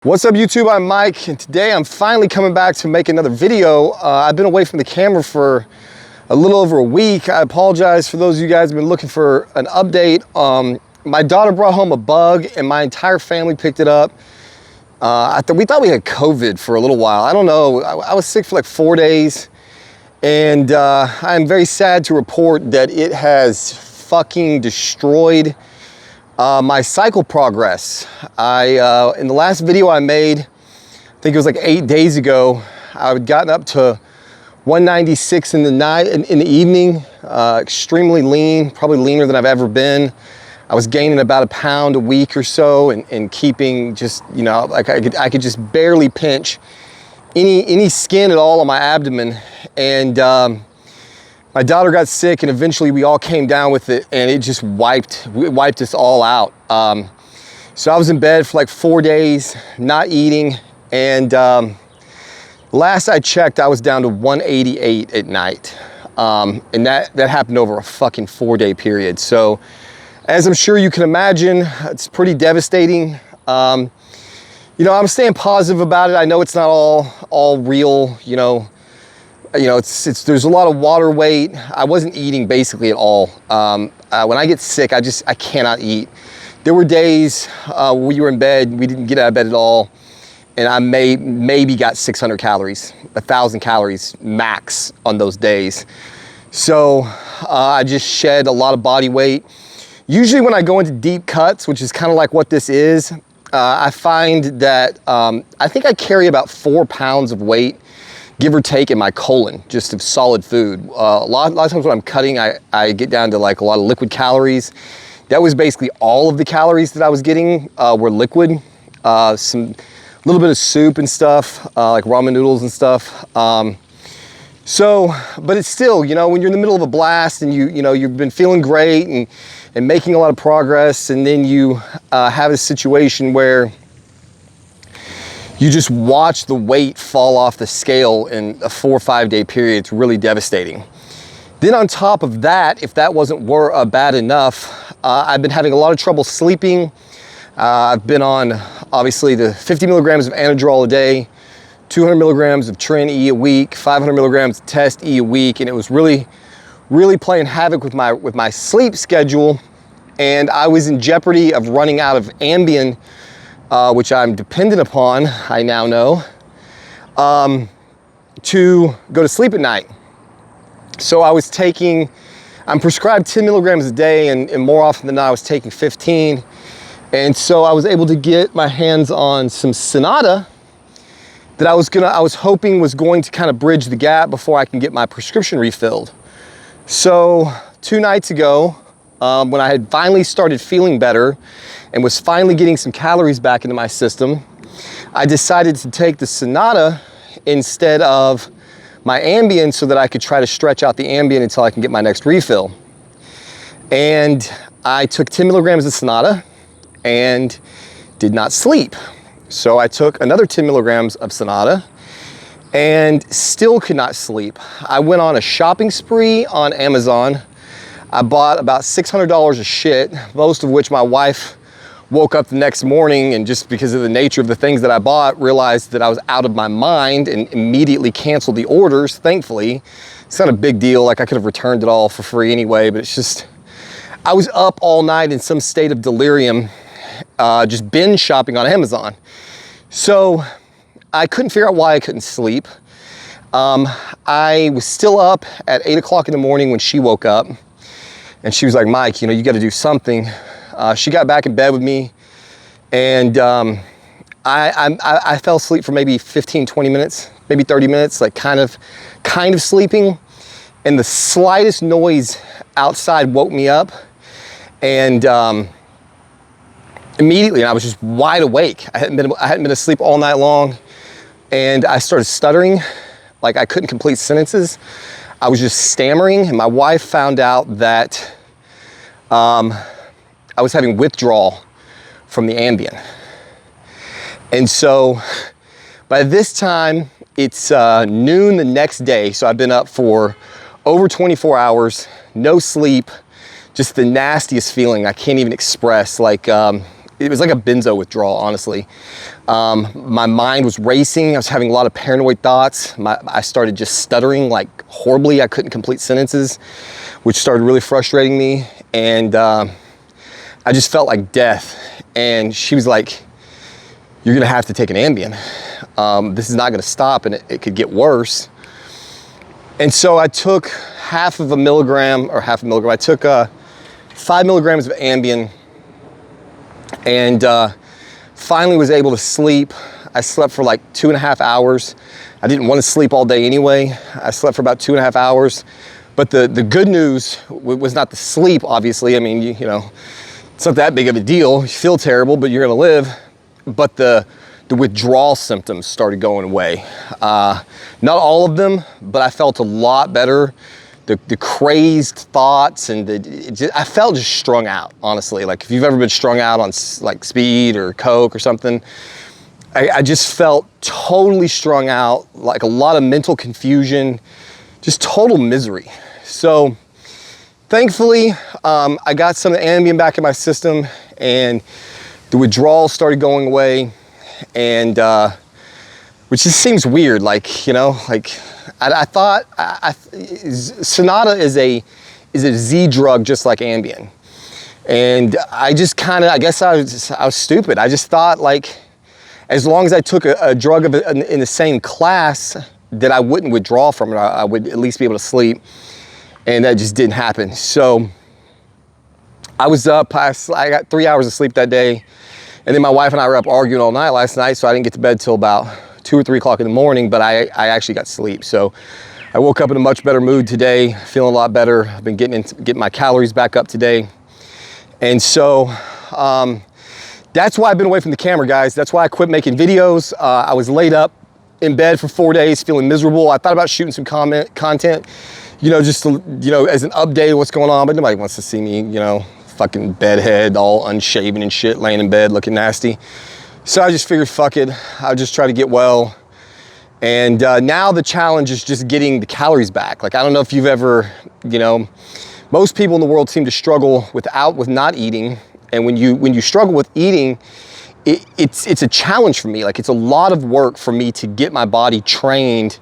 What's up YouTube, I'm Mike, and today I'm finally coming back to make another video. I've been away from the camera for a little over a week. I apologize for those of you guys who've been looking for an update. My daughter brought home a bug and my entire family picked it up. We thought we had COVID for a little while. I don't know, I was sick for like 4 days, and I'm very sad to report that it has fucking destroyed my cycle progress. In the last video I made, I think it was like 8 days ago, I had gotten up to 196 in the evening, extremely lean, probably leaner than I've ever been. I was gaining about 1 pound a week or so, and keeping just, you know, like I could just barely pinch any skin at all on my abdomen. And my daughter got sick, and eventually we all came down with it, and it just wiped us all out. So I was in bed for like 4 days, not eating, and last I checked, I was down to 188 at night, and that happened over a fucking 4-day period. So, as I'm sure you can imagine, it's pretty devastating. You know, I'm staying positive about it. I know it's not all real, you know, there's a lot of water weight. I wasn't eating basically at all. When I get sick, I cannot eat. There were days we were in bed, we didn't get out of bed at all, and I maybe got 600 calories, 1,000 calories max on those days. So I just shed a lot of body weight. Usually when I go into deep cuts, which is kind of like what this is, I find that I think I carry about 4 pounds of weight, give or take, in my colon, just of solid food. A lot of times when I'm cutting, I get down to like a lot of liquid calories. That was basically all of the calories that I was getting were liquid. Some little bit of soup and stuff, like ramen noodles and stuff. But it's still, you know, when you're in the middle of a blast and you've been feeling great and making a lot of progress, and then you have a situation where you just watch the weight fall off the scale in a 4 or 5 day period. It's really devastating. Then on top of that, if that wasn't bad enough, I've been having a lot of trouble sleeping. I've been on, obviously, the 50 milligrams of Anadrol a day, 200 milligrams of Tren E a week, 500 milligrams of Test E a week, and it was really playing havoc with my sleep schedule, and I was in jeopardy of running out of Ambien, which I'm dependent upon, I now know, to go to sleep at night. So I'm prescribed 10 milligrams a day, and more often than not, I was taking 15. And so I was able to get my hands on some Sonata that I was hoping was going to kind of bridge the gap before I can get my prescription refilled. So 2 nights ago, when I had finally started feeling better and was finally getting some calories back into my system, I decided to take the Sonata instead of my Ambien so that I could try to stretch out the Ambien until I can get my next refill. And I took 10 milligrams of Sonata and did not sleep. So I took another 10 milligrams of Sonata and still could not sleep. I went on a shopping spree on Amazon. I bought about $600 of shit, most of which my wife woke up the next morning, and just because of the nature of the things that I bought, realized that I was out of my mind and immediately canceled the orders, thankfully. It's not a big deal, like I could have returned it all for free anyway, but it's just, I was up all night in some state of delirium, just binge shopping on Amazon. So I couldn't figure out why I couldn't sleep. I was still up at 8 o'clock in the morning when she woke up, and she was like, Mike, you know, you got to do something. She got back in bed with me, and I fell asleep for maybe 15, 20 minutes, maybe 30 minutes, like kind of sleeping, and the slightest noise outside woke me up, and immediately I was just wide awake. I hadn't been asleep all night long, and I started stuttering, like I couldn't complete sentences. I was just stammering, and my wife found out that I was having withdrawal from the Ambien. And so by this time, it's noon the next day, so I've been up for over 24 hours, no sleep, just the nastiest feeling I can't even express. Like it was like a benzo withdrawal, honestly. My mind was racing. I was having a lot of paranoid thoughts. I started just stuttering like horribly. I couldn't complete sentences, which started really frustrating me. And I just felt like death. And she was like, you're gonna have to take an Ambien. This is not gonna stop, and it could get worse. And so I took half a milligram. I took 5 milligrams of Ambien, and finally was able to sleep. I slept for like 2.5 hours. I didn't want to sleep all day anyway. I slept for about 2.5 hours. But the good news was not the sleep, obviously. I mean, you know, it's not that big of a deal. You feel terrible, but you're gonna live. But the withdrawal symptoms started going away. Not all of them, but I felt a lot better. The crazed thoughts, and I felt just strung out, honestly. Like if you've ever been strung out on like speed or coke or something, I just felt totally strung out, like a lot of mental confusion, just total misery. So thankfully, I got some of the Ambien back in my system, and the withdrawal started going away, and which just seems weird, like, you know, like I thought Sonata is a Z drug just like Ambien. And I just kind of, I guess I was stupid. I just thought, like, as long as I took a drug in the same class, that I wouldn't withdraw from it. I would at least be able to sleep. And that just didn't happen. So I was up, I got 3 hours of sleep that day. And then my wife and I were up arguing all night last night, so I didn't get to bed till about 2 or 3 o'clock in the morning, but I actually got sleep. So I woke up in a much better mood today, feeling a lot better. I've been getting my calories back up today. And so that's why I've been away from the camera, guys. That's why I quit making videos. I was laid up in bed for 4 days, feeling miserable. I thought about shooting some content, you know, just to, you know, as an update of what's going on, but nobody wants to see me, you know, fucking bedhead, all unshaven and shit, laying in bed looking nasty. So I just figured, fuck it, I'll just try to get well. And now the challenge is just getting the calories back. Like, I don't know if you've ever, you know, most people in the world seem to struggle with not eating. And when you struggle with eating, it's a challenge for me. Like, it's a lot of work for me to get my body trained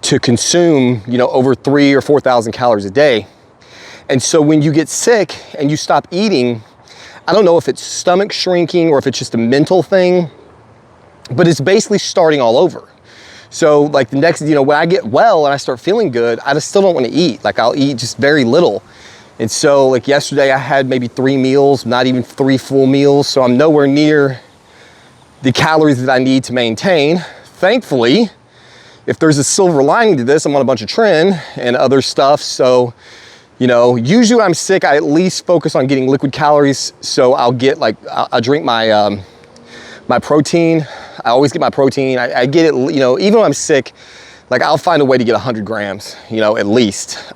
to consume, you know, over 3,000 or 4,000 calories a day. And so when you get sick and you stop eating, I don't know if it's stomach shrinking or if it's just a mental thing, but it's basically starting all over. So like the next, you know, when I get well and I start feeling good, I just still don't want to eat. Like, I'll eat just very little. And so like yesterday I had maybe 3 meals, not even 3 full meals. So I'm nowhere near the calories that I need to maintain. Thankfully, if there's a silver lining to this, I'm on a bunch of Tren and other stuff. So, you know, usually when I'm sick, I at least focus on getting liquid calories. So I'll get like, I'll drink my, my protein. I always get my protein. I get it, you know, even when I'm sick, like I'll find a way to get 100 grams, you know, at least,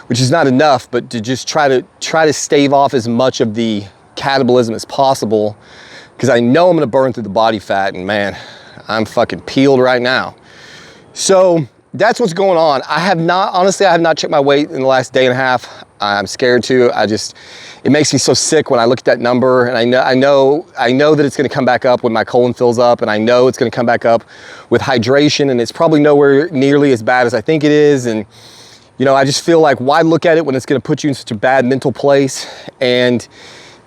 which is not enough, but to just try to stave off as much of the catabolism as possible, because I know I'm gonna burn through the body fat, and man, I'm fucking peeled right now. So that's what's going on. Honestly, I have not checked my weight in the last day and a half. I'm scared to. It makes me so sick when I look at that number, and I know that it's gonna come back up when my colon fills up, and I know it's gonna come back up with hydration, and it's probably nowhere nearly as bad as I think it is. And, you know, I just feel like, why look at it when it's gonna put you in such a bad mental place? And,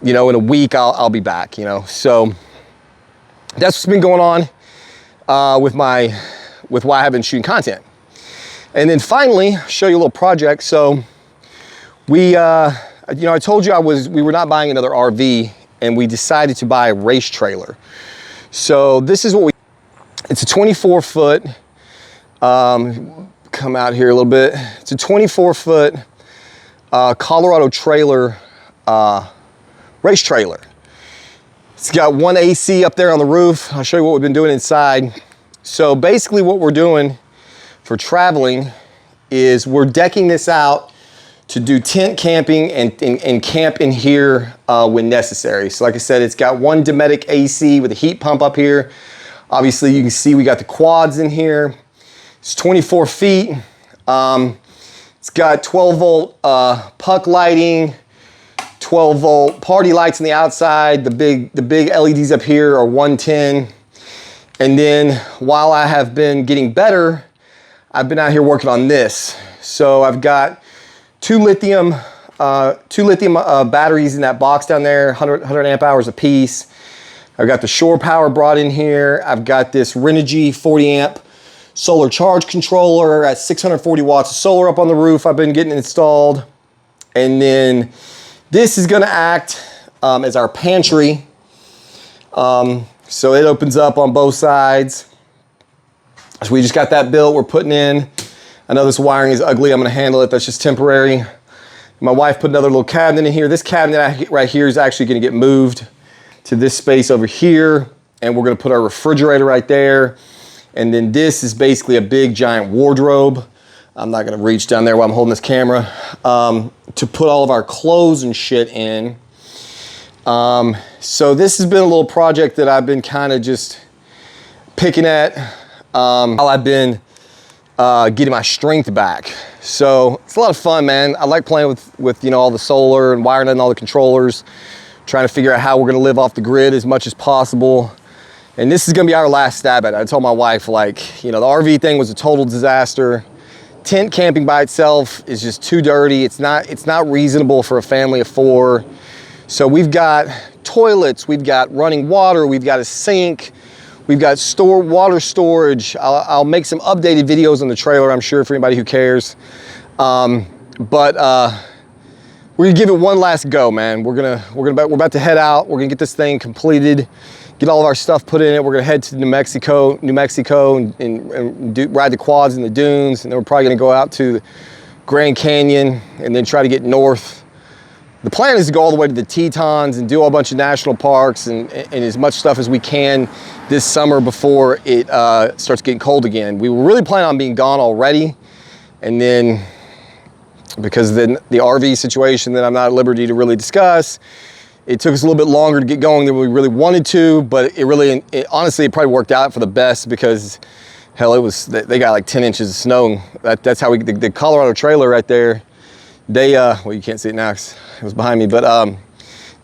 you know, in a week, I'll be back, you know? So that's what's been going on with why I haven't been shooting content. And then finally, show you a little project. So we, you know, I told you we were not buying another RV, and we decided to buy a race trailer. So this is what it's a 24-foot, come out here a little bit. It's a 24-foot Colorado trailer, race trailer. It's got one AC up there on the roof. I'll show you what we've been doing inside. So basically what we're doing for traveling is we're decking this out to do tent camping and camp in here when necessary. So like I said, it's got one Dometic AC with a heat pump up here. Obviously you can see we got the quads in here. It's 24 feet. It's got 12 volt puck lighting, 12-volt party lights on the outside. The big LEDs up here are 110. And then while I have been getting better, I've been out here working on this. So I've got two lithium batteries in that box down there, 100 amp hours a piece. I've got the shore power brought in here. I've got this Renogy 40 amp solar charge controller at 640 watts of solar up on the roof I've been getting installed. And then this is gonna act as our pantry. So it opens up on both sides. So we just got that built, we're putting in. I know this wiring is ugly, I'm gonna handle it, that's just temporary. My wife put another little cabinet in here. This cabinet right here is actually gonna get moved to this space over here, and we're gonna put our refrigerator right there. And then this is basically a big giant wardrobe. I'm not gonna reach down there while I'm holding this camera, to put all of our clothes and shit in. So this has been a little project that I've been kind of just picking at while I've been getting my strength back. So it's a lot of fun, man. I like playing with you know, all the solar and wiring in all the controllers, trying to figure out how we're gonna live off the grid as much as possible. And this is gonna be our last stab at it. I told my wife, like, you know, the RV thing was a total disaster. Tent camping by itself is just too dirty. It's not reasonable for a family of 4. So we've got toilets, we've got running water, we've got a sink, we've got water storage. I'll make some updated videos on the trailer, I'm sure, for anybody who cares. We're gonna give it one last go, man. We're about to head out. We're gonna get this thing completed, get all of our stuff put in it. We're gonna head to New Mexico and ride the quads in the dunes. And then we're probably gonna go out to Grand Canyon and then try to get north. The plan is to go all the way to the Tetons and do a bunch of national parks and as much stuff as we can this summer before it starts getting cold again. We were really planning on being gone already, and then because then the RV situation that I'm not at liberty to really discuss, it took us a little bit longer to get going than we really wanted to, but honestly, it probably worked out for the best because hell, they got like 10 inches of snow. That's how the Colorado trailer right there, they, well, you can't see it now because it was behind me, but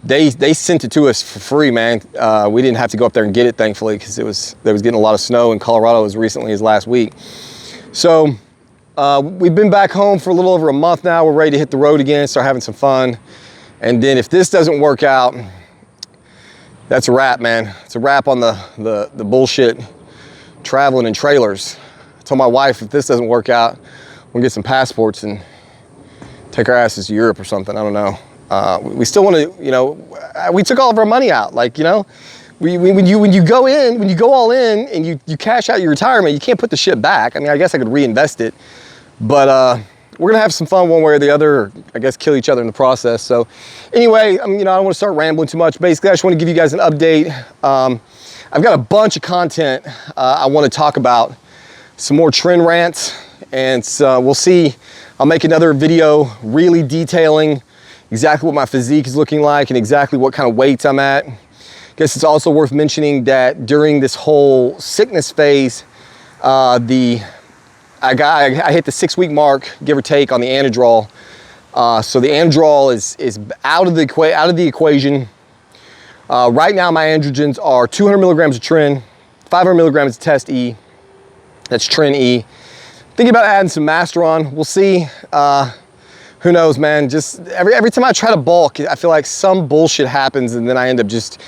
they sent it to us for free, man. We didn't have to go up there and get it, thankfully, because they was getting a lot of snow in Colorado as recently as last week. So we've been back home for a little over a month now. We're ready to hit the road again, start having some fun. And then if this doesn't work out, that's a wrap, man. It's a wrap on the bullshit traveling in trailers. I told my wife, if this doesn't work out, we'll get some passports and take our asses to Europe or something. I don't know. We still want to, you know, we took all of our money out. Like, you know, when you go all in and you cash out your retirement, you can't put the shit back. I mean, I guess I could reinvest it, but we're gonna have some fun one way or the other, or I guess kill each other in the process. So anyway, you know, I don't want to start rambling too much. Basically, I just want to give you guys an update. I've got a bunch of content I want to talk about, some more Tren rants, and so we'll see. I'll make another video really detailing exactly what my physique is looking like and exactly what kind of weights I'm at. I guess it's also worth mentioning that during this whole sickness phase, I hit the 6-week mark, give or take, on the Anadrol. So the Anadrol is out of the equation. Right now, my androgens are 200 milligrams of Tren, 500 milligrams of Test E. That's Tren E. Thinking about adding some Master on. We'll see. Who knows, man? Just every time I try to bulk, I feel like some bullshit happens, and then I end up just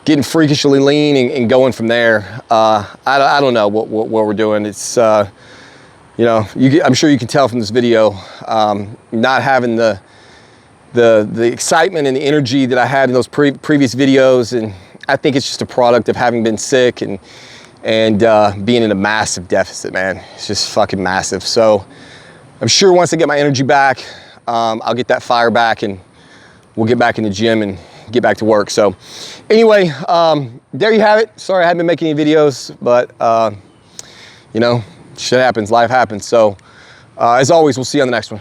getting freakishly lean and going from there. I don't know what we're doing. It's you know, I'm sure you can tell from this video, not having the excitement and the energy that I had in those previous videos, and I think it's just a product of having been sick and being in a massive deficit, man. It's just fucking massive. So I'm sure once I get my energy back, I'll get that fire back and we'll get back in the gym and get back to work. So anyway, there you have it. Sorry I haven't been making any videos, but you know, shit happens, life happens. So as always, we'll see you on the next one.